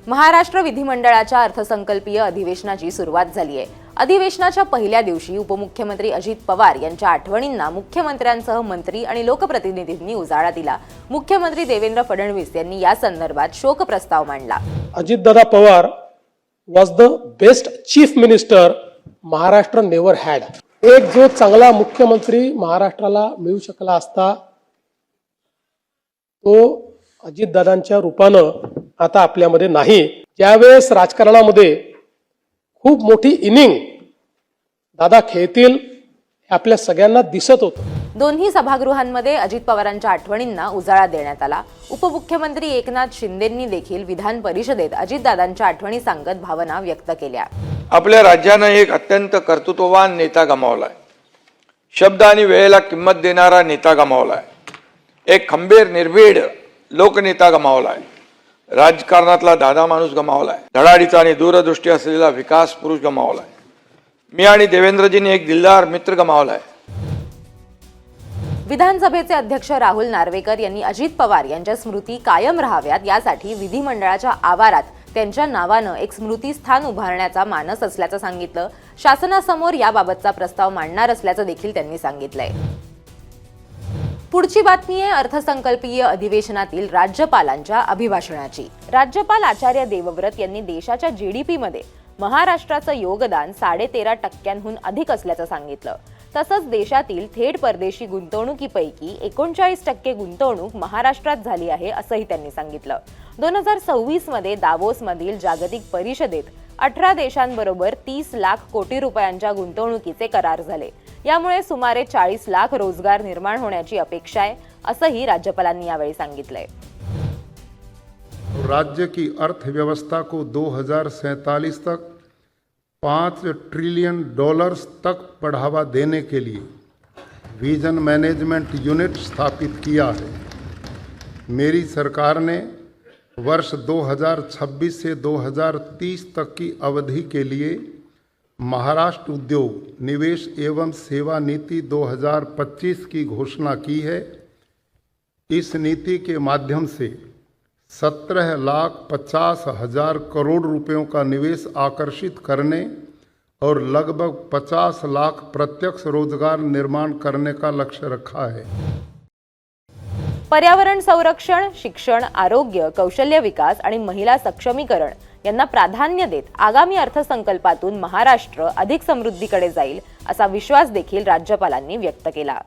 महाराष्ट्र विधिमंडळाच्या अर्थसंकल्पीय अधिवेशनाची सुरुवात झाली आहे। अधिवेशनाच्या पहिल्या दिवशी उपमुख्यमंत्री अजित पवार यांच्या आठवणींना मुख्यमंत्र्यांसह मंत्री आणि लोकप्रतिनिधींनी उजाळा दिला। मुख्यमंत्री देवेंद्र फडणवीस यांनी या संदर्भात शोक प्रस्ताव मांडला। Ajitdada Pawar was the best chief minister Maharashtra never had. एक जो चांगला मुख्यमंत्री महाराष्ट्राला मिळू शकला असता तो अजितदादांच्या रूपानं आता आपल्यामध्ये नाही। ज्यावेळेस राजकारणामध्ये खूप मोठी इनिंग दादा खेळतील हे आपल्या सगळ्यांना दिसत होतं। दोन्ही सभागृहांमध्ये अजित पवारांच्या आठवणींना उजाळा देण्यात आला। उपमुख्यमंत्री एकनाथ शिंदेंनी देखील विधान परिषदेत अजितदादांच्या आठवणी सांगत भावना व्यक्त केल्या। आपल्या राज्याने एक अत्यंत कर्तृत्ववान नेता गमावलाय। शब्द आणि वेळेला किंमत देणारा नेता गमावलाय। एक खंबीर निर्भीड लोकनेता गमावलाय। राजकारणातला दादा माणूस गमावलाय। धडाडीचा आणि दूरदृष्टी असलेला विकास पुरुष गमावलाय। मी आणि देवेंद्रजींनी एक दिलदार मित्र गमावलाय। विधानसभेचे अध्यक्ष राहुल नार्वेकर यांनी अजित पवार यांच्या स्मृती कायम राहाव्यात यासाठी विधिमंडळाच्या आवारात त्यांच्या नावानं एक स्मृती स्थान उभारण्याचा मानस असल्याचं सांगितलं। शासनासमोर याबाबतचा प्रस्ताव मांडणार असल्याचं देखील त्यांनी सांगितलंय। पुढची बातमी आहे अर्थसंकल्पीय अधिवेशनातील राज्यपालांच्या अभिभाषणाची। राज्यपाल आचार्य देवव्रत यांनी देशाच्या जीडीपी मध्ये महाराष्ट्राचं योगदान 13.5% अधिक असल्याचं सांगितलं। तसंच देशातील थेट परदेशी गुंतवणुकीपैकी 39% गुंतवणूक महाराष्ट्रात झाली आहे असंही त्यांनी सांगितलं। 2026 मध्ये दावोस मधील जागतिक परिषदेत 18 देशांबरोबर 30 लाख कोटी रुपयांच्या गुंतवणुकीचे करार झाले। यामुळे सुमारे 40 लाख रोजगार निर्माण होण्याची अपेक्षा आहे असंही राज्यपालांनी यावेळी सांगितलंय। राज्य की अर्थव्यवस्था को 2047 तक $5 ट्रिलियन तक बढ़ावा देने के लिए विजन मैनेजमेंट यूनिट स्थापित किया है। मेरी सरकार ने वर्ष 2026 से 2030 तक की अवधि के लिए महाराष्ट्र उद्योग निवेश एवं सेवा नीति 2025 की घोषणा की है। इस नीति के माध्यम से 17,50,000 करोड़ रुपयों का निवेश आकर्षित करने और लगभग 50 लाख प्रत्यक्ष रोजगार निर्माण करने का लक्ष्य रखा है। पर्यावरण संरक्षण, शिक्षण, आरोग्य, कौशल्य विकास आणि महिला सक्षमीकरण यांना प्राधान्य देत आगामी अर्थसंकल्पातून महाराष्ट्र अधिक समृद्धीकडे जाईल असा विश्वास देखील राज्यपालांनी व्यक्त केला।